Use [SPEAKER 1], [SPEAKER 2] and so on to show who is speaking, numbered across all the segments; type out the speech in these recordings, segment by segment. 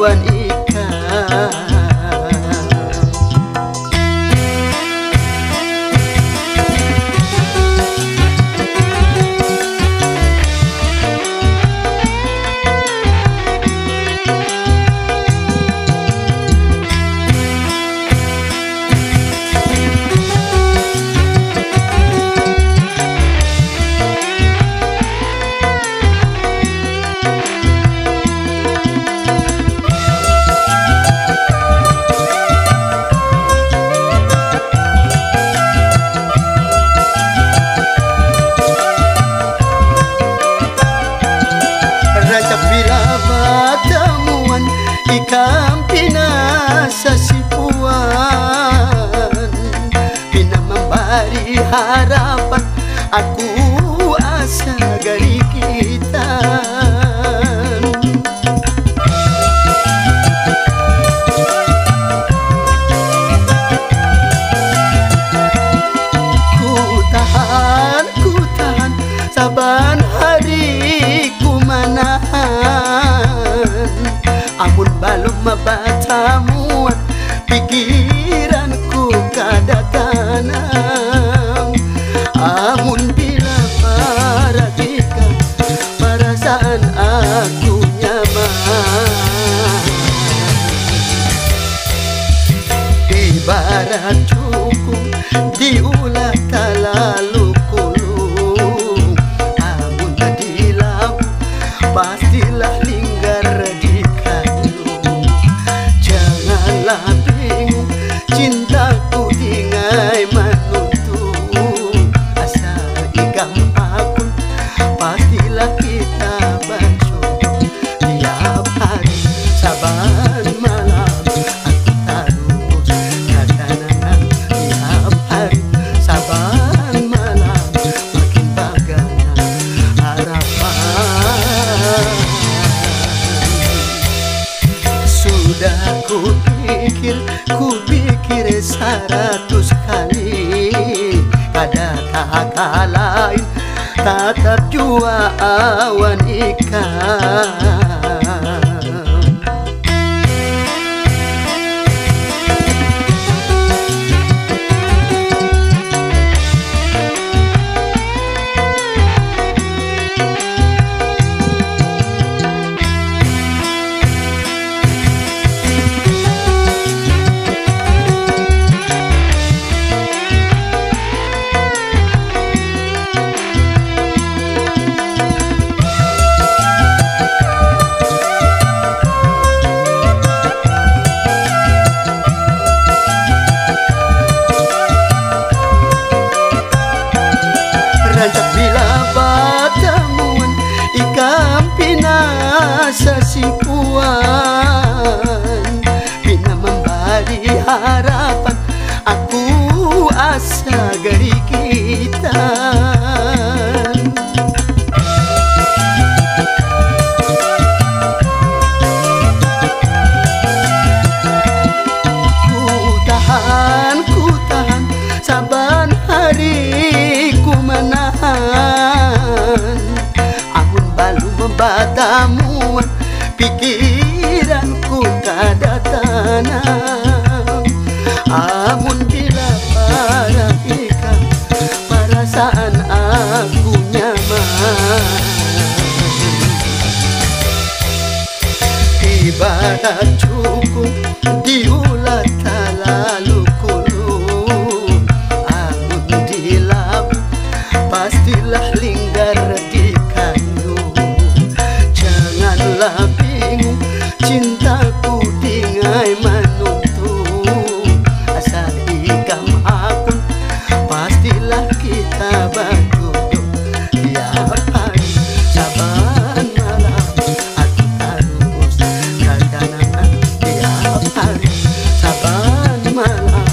[SPEAKER 1] awan ikan. Ikan pina sasipuan, pina memberi harapan, aku asa dari kita. Ku tahan, saban hari ku manahan, amun balum mabaca muat pikiranku kada tanam. Amun bila perhatikan perasaan aku nyaman, ibarat cukup diulah talalu kulung. Amun dilabu pastilah linggar di bingung, cintaku dingai menutup, asal ikam aku pastilah kita berjodoh. Tiap hari saban malam aku terus kadangan, tiap hari saban malam makin bagana harapan. Sudah ku pikir 100 kali, kada tak lain tatap jua awan ikan. Rancak bila bertemuan ikan pina sasipuan, pina memberi harapan, aku asa dari kita. Ku tahan saban hari ku menahan, amun balu membatamuan pikiranku kada tanam. Amun bila perhatikan perasaan aku nyaman, ibarat cukup diulat talalu kulung. Amun dilabu pastilah linggar di kandung. Janganlah bingung, cintaku dingai menuntun, asal ikam akun pastilah kita berjodoh. Tiap hari saban malam aku terus kadangan, tiap hari saban malam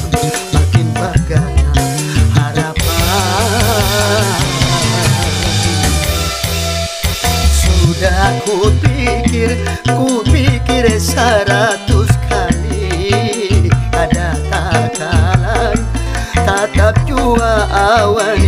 [SPEAKER 1] makin bagana harapan. Sudah ku pikir 100 kali, ada tak lain tatap jua awan